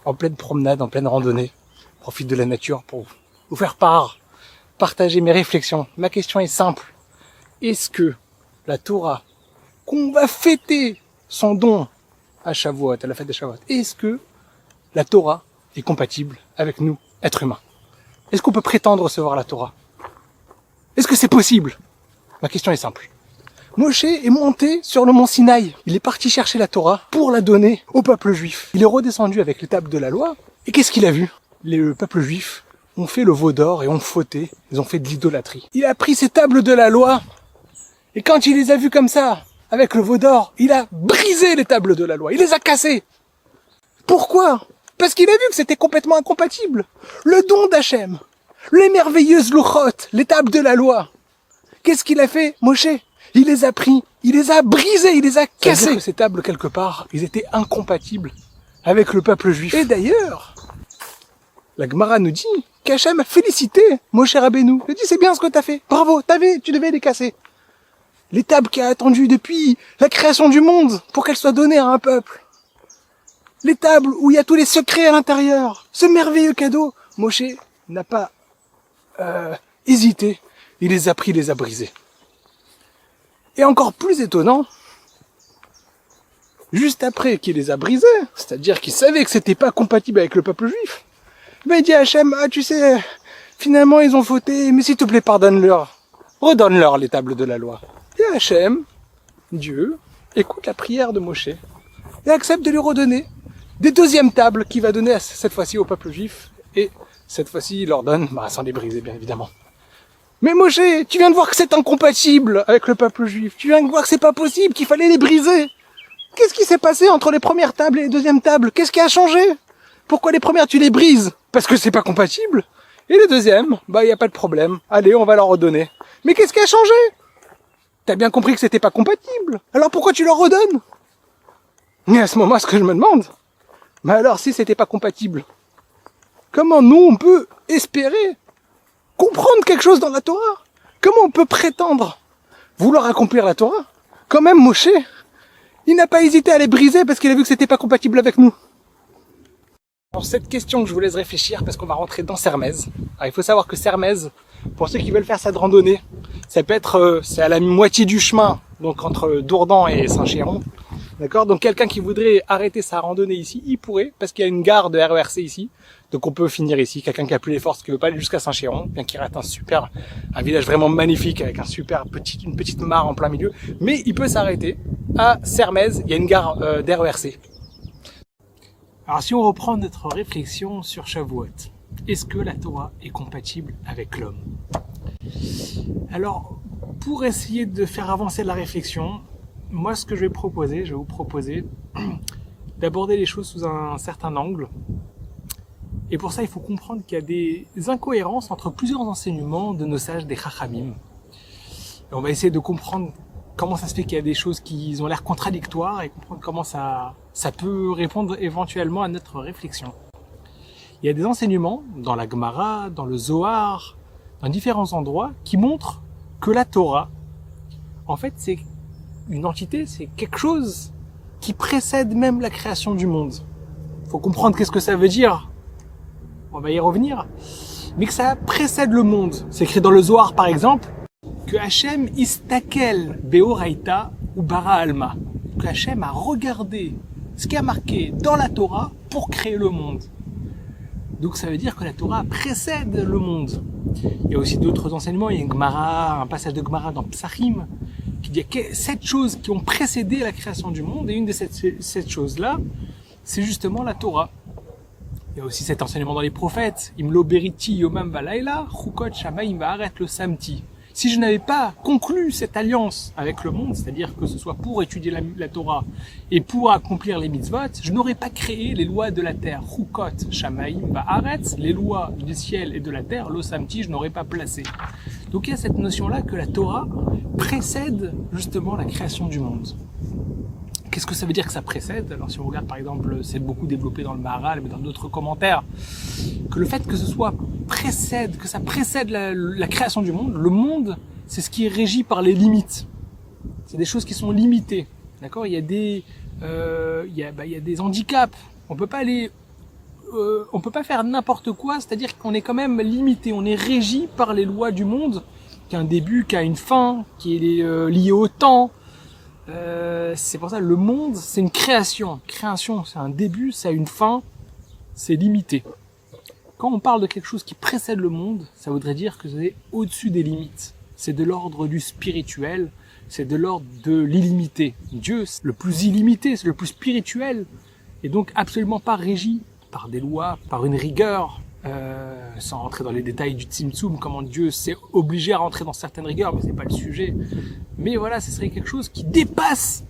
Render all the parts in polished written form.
en pleine promenade, en pleine randonnée. Je profite de la nature pour vous faire partager mes réflexions. Ma question est simple. Est-ce que la Torah, qu'on va fêter son don à Shavuot, à la fête de Shavuot, est-ce que la Torah est compatible avec nous, êtres humains? Est-ce qu'on peut prétendre recevoir la Torah? Est-ce que c'est possible? Ma question est simple. Moshe est monté sur le mont Sinaï. Il est parti chercher la Torah pour la donner au peuple juif. Il est redescendu avec les tables de la loi. Et qu'est-ce qu'il a vu? Le peuple juif ont fait le veau d'or et ont fauté. Ils ont fait de l'idolâtrie. Il a pris ces tables de la loi. Et quand il les a vues comme ça, avec le veau d'or, il a brisé les tables de la loi. Il les a cassées. Pourquoi? Parce qu'il a vu que c'était complètement incompatible. Le don d'Hachem, les merveilleuses louchot, les tables de la loi. Qu'est-ce qu'il a fait, Moshe? Il les a pris, il les a brisés, il les a cassés. C'est-à-dire que ces tables, quelque part, ils étaient incompatibles avec le peuple juif. Et d'ailleurs, la Gemara nous dit qu'Hachem a félicité Moshe Rabbeinu. Il a dit, c'est bien ce que t'as fait. Bravo, tu devais les casser. Les tables qu'il a attendues depuis la création du monde pour qu'elles soient données à un peuple. Les tables où il y a tous les secrets à l'intérieur. Ce merveilleux cadeau. Moshe n'a pas hésité. Il les a pris, il les a brisés. Et encore plus étonnant, juste après qu'il les a brisés, c'est-à-dire qu'il savait que c'était pas compatible avec le peuple juif, ben il dit à Hachem, tu sais, finalement ils ont fauté, mais s'il te plaît pardonne-leur, redonne-leur les tables de la loi. Et Hachem, Dieu, écoute la prière de Moshe et accepte de lui redonner des deuxièmes tables qu'il va donner cette fois-ci au peuple juif, et cette fois-ci il leur donne, sans les briser bien évidemment. Mais Moshe, tu viens de voir que c'est incompatible avec le peuple juif. Tu viens de voir que c'est pas possible, qu'il fallait les briser. Qu'est-ce qui s'est passé entre les premières tables et les deuxièmes tables? Qu'est-ce qui a changé? Pourquoi les premières tu les brises? Parce que c'est pas compatible. Et les deuxièmes, y a pas de problème. Allez, on va leur redonner. Mais qu'est-ce qui a changé? T'as bien compris que c'était pas compatible. Alors pourquoi tu leur redonnes? Et à ce moment, ce que je me demande, alors si c'était pas compatible, comment nous on peut espérer comprendre quelque chose dans la Torah? Comment on peut prétendre vouloir accomplir la Torah? Quand même, Moshe, il n'a pas hésité à les briser parce qu'il a vu que c'était pas compatible avec nous. Alors cette question que je vous laisse réfléchir parce qu'on va rentrer dans Sermez. Alors il faut savoir que Sermez, pour ceux qui veulent faire cette randonnée, ça peut être, c'est à la moitié du chemin, donc entre Dourdan et Saint-Chéron. D'accord? Donc quelqu'un qui voudrait arrêter sa randonnée ici, il pourrait, parce qu'il y a une gare de RERC ici. Donc on peut finir ici. Quelqu'un qui a plus les forces, qui veut pas aller jusqu'à Saint-Chéron, bien qu'il reste un village vraiment magnifique avec une petite mare en plein milieu. Mais il peut s'arrêter à Sermez, il y a une gare d'RERC. Alors si on reprend notre réflexion sur Shavuot, est-ce que la Torah est compatible avec l'homme? Alors, pour essayer de faire avancer la réflexion, moi ce que je vais vous proposer d'aborder les choses sous un certain angle. Et pour ça, il faut comprendre qu'il y a des incohérences entre plusieurs enseignements de nos sages des Chachamim. Et on va essayer de comprendre comment ça se fait qu'il y a des choses qui ont l'air contradictoires et comprendre comment ça peut répondre éventuellement à notre réflexion. Il y a des enseignements dans la Gemara, dans le Zohar, dans différents endroits qui montrent que la Torah, en fait, c'est une entité, c'est quelque chose qui précède même la création du monde. Il faut comprendre qu'est-ce que ça veut dire. On va y revenir. Mais que ça précède le monde. C'est écrit dans le Zohar, par exemple, que Hachem istakel beoraita ou bara alma. Que Hachem a regardé ce qui a marqué dans la Torah pour créer le monde. Donc ça veut dire que la Torah précède le monde. Il y a aussi d'autres enseignements. Il y a une Gemara, un passage de Gemara dans Psachim, qui dit qu'il y a 7 choses qui ont précédé la création du monde. Et une de ces choses-là, c'est justement la Torah. Il y a aussi cet enseignement dans les prophètes. Imlo beriti yomam valaila, chukot shamayim va'aret le samti. Si je n'avais pas conclu cette alliance avec le monde, c'est-à-dire que ce soit pour étudier la Torah et pour accomplir les mitzvot, je n'aurais pas créé les lois de la terre. Chukot shamayim va'aret, les lois du ciel et de la terre, lo samti, je n'aurais pas placé. Donc il y a cette notion-là que la Torah précède justement la création du monde. Qu'est-ce que ça veut dire que ça précède? Alors si on regarde par exemple, c'est beaucoup développé dans le Maharal, mais dans d'autres commentaires, que le fait que ce soit que ça précède la création du monde, le monde, c'est ce qui est régi par les limites. C'est des choses qui sont limitées. D'accord? Il y a des handicaps. On peut pas aller on peut pas faire n'importe quoi, c'est-à-dire qu'on est quand même limité, on est régi par les lois du monde, qui a un début, qui a une fin, qui est liée au temps. C'est pour ça le monde, c'est une création. Création, c'est un début, ça a une fin, c'est limité. Quand on parle de quelque chose qui précède le monde, ça voudrait dire que c'est au-dessus des limites. C'est de l'ordre du spirituel, c'est de l'ordre de l'illimité. Dieu, c'est le plus illimité, c'est le plus spirituel, et donc absolument pas régi par des lois, par une rigueur, sans rentrer dans les détails du Tzimtzum, comment Dieu s'est obligé à rentrer dans certaines rigueurs, mais c'est pas le sujet. Mais voilà, ce serait quelque chose qui dépasse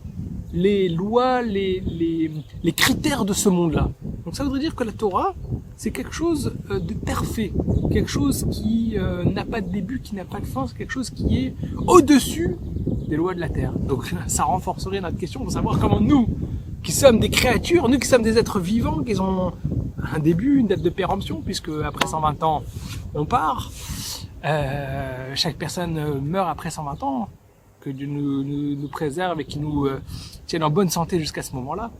les lois, les critères de ce monde-là. Donc ça voudrait dire que la Torah, c'est quelque chose de parfait, quelque chose qui n'a pas de début, qui n'a pas de fin, c'est quelque chose qui est au-dessus des lois de la Terre. Donc ça renforcerait notre question de savoir comment nous, qui sommes des créatures, nous qui sommes des êtres vivants, qui ont un début, une date de péremption, puisque après 120 ans, on part. Chaque personne meurt après 120 ans, que Dieu nous préserve et qui nous tienne en bonne santé jusqu'à ce moment-là.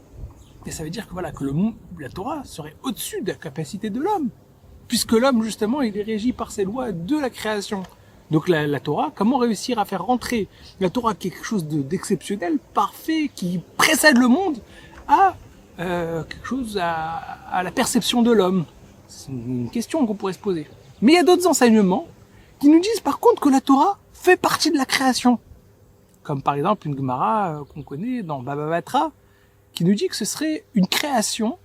Et ça veut dire que voilà, que la Torah serait au-dessus de la capacité de l'homme, puisque l'homme justement il est régi par ces lois de la création. Donc la Torah, comment réussir à faire rentrer la Torah, quelque chose d'exceptionnel, parfait, qui précède le monde, à quelque chose à la perception de l'homme? C'est une question qu'on pourrait se poser. Mais il y a d'autres enseignements qui nous disent par contre que la Torah fait partie de la création. Comme par exemple une Gemara qu'on connaît dans Baba Batra, qui nous dit que ce serait une création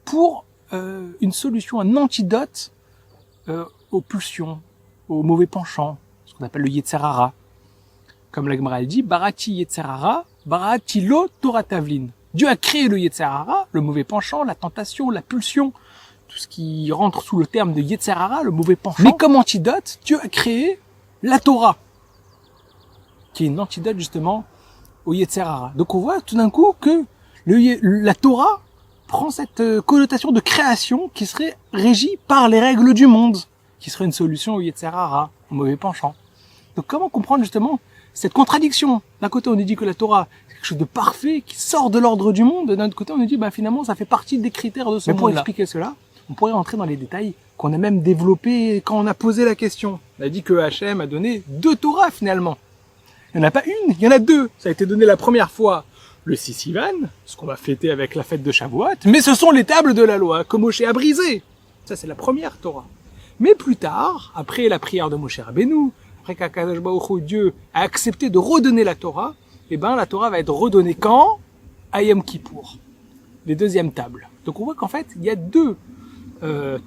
pour une solution, un antidote aux pulsions, aux mauvais penchants, ce qu'on appelle le Yetzer Hara. Comme la Gemara elle dit, Barati Yetzer Hara, Barati lo Torah Tavlin. Dieu a créé le Yetzer Hara, le mauvais penchant, la tentation, la pulsion, tout ce qui rentre sous le terme de Yetzer Hara, le mauvais penchant. Mais comme antidote, Dieu a créé la Torah, qui est une antidote justement au Yetzer Hara. Donc on voit tout d'un coup que la Torah prend cette connotation de création qui serait régie par les règles du monde, qui serait une solution au Yetzer Hara, au mauvais penchant. Donc comment comprendre justement cette contradiction? D'un côté on nous dit que la Torah c'est quelque chose de parfait, qui sort de l'ordre du monde, d'un autre côté on nous dit finalement ça fait partie des critères de ce monde-là. Mais pour expliquer cela, on pourrait rentrer dans les détails qu'on a même développés quand on a posé la question. On a dit que Hachem a donné 2 Torahs finalement. Il n'y en a pas une, il y en a 2. Ça a été donné la première fois le Sissivan, ce qu'on va fêter avec la fête de Shavuot, mais ce sont les tables de la loi que Moshe a brisées. Ça c'est la première Torah. Mais plus tard, après la prière de Moshe Rabbeinu, après qu'Akadosh Baruch Hu, Dieu, a accepté de redonner la Torah, la Torah va être redonnée quand? À Yom Kippour, les deuxièmes tables. Donc on voit qu'en fait, il y a 2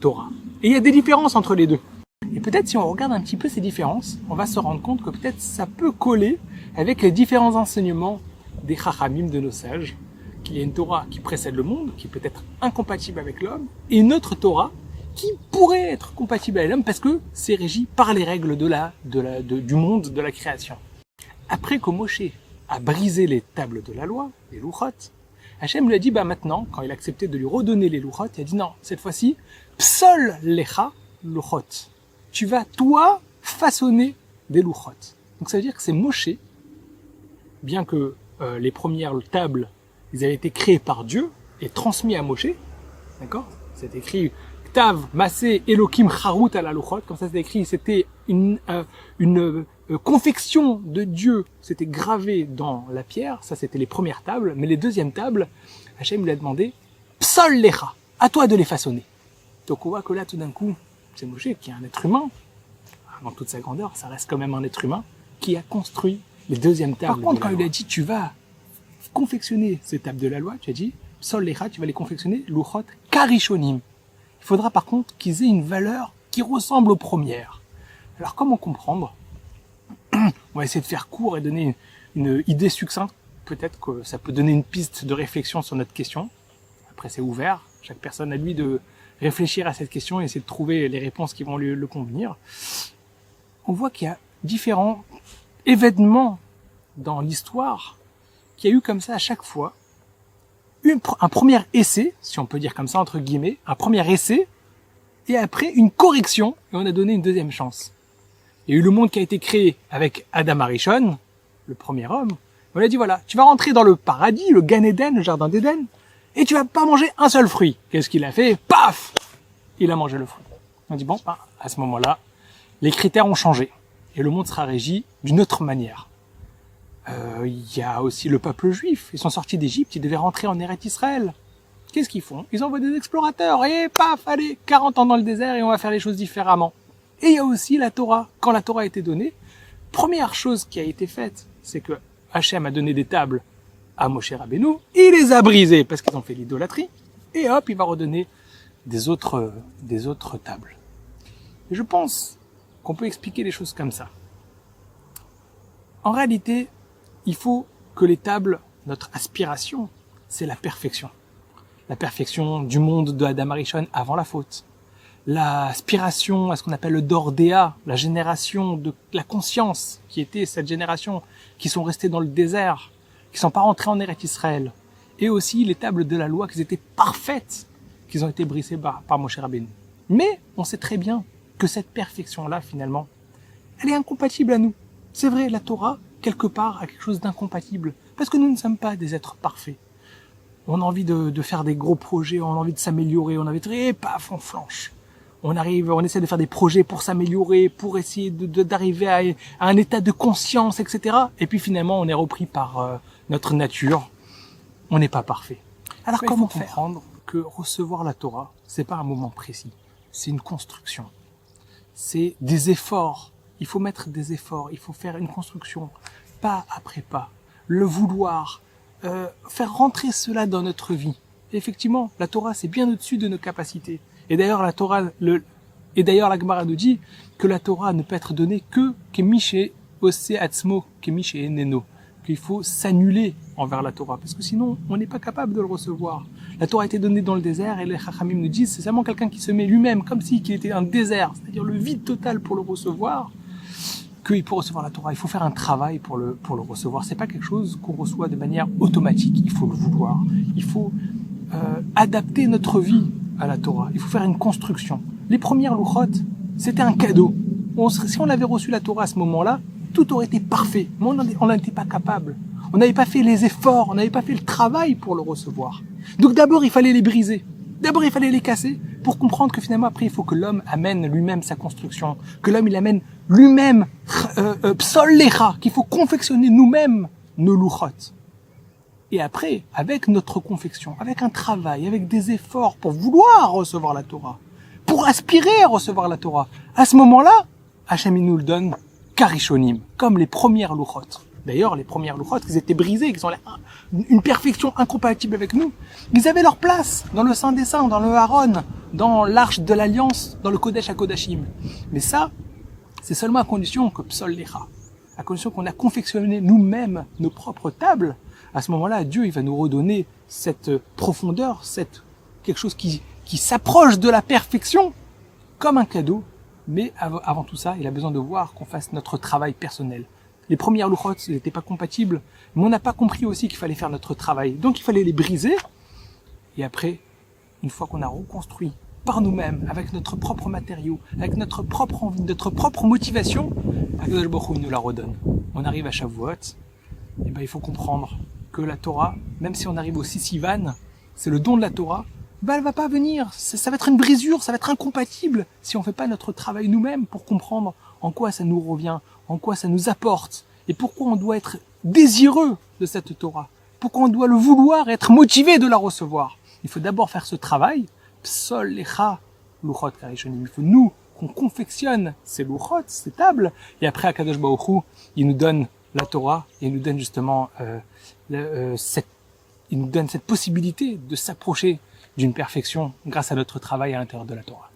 Torahs. Et il y a des différences entre les deux. Et peut-être si on regarde un petit peu ces différences, on va se rendre compte que peut-être ça peut coller avec les différents enseignements des Chachamim, de nos sages, qu'il y a une Torah qui précède le monde, qui peut être incompatible avec l'homme, et une autre Torah qui pourrait être compatible avec l'homme parce que c'est régi par les règles du monde, de la création. Après que Moshe a brisé les tables de la loi, les Luchot, Hachem lui a dit, maintenant, quand il a accepté de lui redonner les Luchot, il a dit non, cette fois-ci, Psol Lecha Luchot. Tu vas, toi, façonner des Luchot. Donc ça veut dire que c'est Moshe, bien que les premières tables, ils avaient été créées par Dieu et transmis à Moshe, d'accord? C'est écrit Ktav, Masé, Elohim, Charut à la Luchot, comme ça c'est écrit, c'était une confection de Dieu, c'était gravé dans la pierre, ça c'était les premières tables, mais les deuxièmes tables, Hachem lui a demandé Psol Lecha, à toi de les façonner. Donc on voit que là tout d'un coup, c'est Moshe qui est un être humain, dans toute sa grandeur, ça reste quand même un être humain, qui a construit les deuxièmes tables. Par contre, quand il a dit, tu vas confectionner ces tables de la loi, tu as dit, Psol Lecha, tu vas les confectionner, Luchot Karishonim. Il faudra par contre qu'ils aient une valeur qui ressemble aux premières. Alors comment comprendre? On va essayer de faire court et donner une idée succincte. Peut-être que ça peut donner une piste de réflexion sur notre question. Après c'est ouvert, chaque personne a lui de réfléchir à cette question et essayer de trouver les réponses qui vont le convenir. On voit qu'il y a différents événements dans l'histoire qu'il y a eu comme ça à chaque fois. Un premier essai, si on peut dire comme ça entre guillemets, un premier essai, et après une correction, et on a donné une deuxième chance. Il y a eu le monde qui a été créé avec Adam Arishon, le premier homme. On a dit voilà, tu vas rentrer dans le paradis, le Gan Eden, le jardin d'Éden, et tu vas pas manger un seul fruit. Qu'est-ce qu'il a fait? Paf! Il a mangé le fruit. On dit bon, à ce moment-là, les critères ont changé et le monde sera régi d'une autre manière. Il y a aussi le peuple juif. Ils sont sortis d'Égypte, ils devaient rentrer en Eretz Israël. Qu'est-ce qu'ils font? Ils envoient des explorateurs et paf, allez, 40 ans dans le désert et on va faire les choses différemment. Et il y a aussi la Torah. Quand la Torah a été donnée, première chose qui a été faite, c'est que Hachem a donné des tables à Moshe Rabbeinu, il les a brisées parce qu'ils ont fait l'idolâtrie, et hop, il va redonner des autres tables. Et je pense qu'on peut expliquer les choses comme ça. En réalité, il faut que les tables, notre aspiration, c'est la perfection. La perfection du monde de Adam Arishon avant la faute. L'aspiration à ce qu'on appelle le Dordéa, la génération de la conscience, qui était cette génération qui sont restés dans le désert, qui sont pas rentrés en Eretz Israël. Et aussi les tables de la loi qui étaient parfaites, qui ont été brisées par Moshe Rabbeinu. Mais on sait très bien que cette perfection-là, finalement, elle est incompatible à nous. C'est vrai, la Torah, quelque part, a quelque chose d'incompatible. Parce que nous ne sommes pas des êtres parfaits. On a envie de faire des gros projets, on a envie de s'améliorer, on a envie de et paf, on flanche. On essaie de faire des projets pour s'améliorer, pour essayer d'arriver à un état de conscience, etc. Et puis finalement, on est repris par notre nature. On n'est pas parfait. Alors comment comprendre que recevoir la Torah, c'est pas un moment précis. C'est une construction. C'est des efforts. Il faut mettre des efforts. Il faut faire une construction, pas après pas. Le vouloir, faire rentrer cela dans notre vie. Et effectivement, la Torah, c'est bien au-dessus de nos capacités. Et d'ailleurs, la Gemara nous dit que la Torah ne peut être donnée que Kemiché Ose Atzmo, Kemiché Eneno. Qu'il faut s'annuler envers la Torah, parce que sinon, on n'est pas capable de le recevoir. La Torah a été donnée dans le désert, et les Chachamim nous disent, c'est seulement quelqu'un qui se met lui-même, comme s'il était un désert, c'est-à-dire le vide total pour le recevoir, qu'il peut recevoir la Torah. Il faut faire un travail pour le recevoir. C'est pas quelque chose qu'on reçoit de manière automatique. Il faut le vouloir. Il faut adapter notre vie à la Torah. Il faut faire une construction. Les premières louchot, c'était un cadeau. Si on avait reçu la Torah à ce moment-là, tout aurait été parfait. Mais on n'en était pas capable. On n'avait pas fait les efforts, on n'avait pas fait le travail pour le recevoir. Donc d'abord, il fallait les briser. D'abord, il fallait les casser pour comprendre que finalement, après, il faut que l'homme amène lui-même sa construction. Que l'homme, il amène lui-même psol lecha, qu'il faut confectionner nous-mêmes nos louchot. Et après, avec notre confection, avec un travail, avec des efforts pour vouloir recevoir la Torah, pour aspirer à recevoir la Torah, à ce moment-là, Hachem nous le donne karishonim, comme les premières louchot. D'ailleurs, les premières louchot, qui étaient brisées, qui ont une perfection incompatible avec nous, ils avaient leur place dans le Saint des Saints, dans le Haron, dans l'Arche de l'Alliance, dans le Kodesh HaKodashim. Mais ça, c'est seulement à condition que Psol Lecha, à condition qu'on a confectionné nous-mêmes nos propres tables. À ce moment-là, Dieu, il va nous redonner cette profondeur, quelque chose qui s'approche de la perfection, comme un cadeau. Mais avant tout ça, il a besoin de voir qu'on fasse notre travail personnel. Les premières louchot, elles n'étaient pas compatibles, mais on n'a pas compris aussi qu'il fallait faire notre travail. Donc il fallait les briser. Et après, une fois qu'on a reconstruit par nous-mêmes, avec notre propre matériau, avec notre propre envie, notre propre motivation, Akadosh Baruch Hu nous la redonne. On arrive à Shavuot, et ben il faut comprendre que la Torah, même si on arrive au Sissivan, c'est le don de la Torah, ben elle va pas venir. Ça va être une brisure, ça va être incompatible si on fait pas notre travail nous-mêmes pour comprendre en quoi ça nous revient, en quoi ça nous apporte, et pourquoi on doit être désireux de cette Torah, pourquoi on doit le vouloir et être motivé de la recevoir. Il faut d'abord faire ce travail, psol lecha louchot karishonim. Il faut nous qu'on confectionne ces louchot, ces tables, et après Akadosh Baruch Hu, il nous donne la Torah, et il nous donne justement il nous donne cette possibilité de s'approcher d'une perfection grâce à notre travail à l'intérieur de la Torah.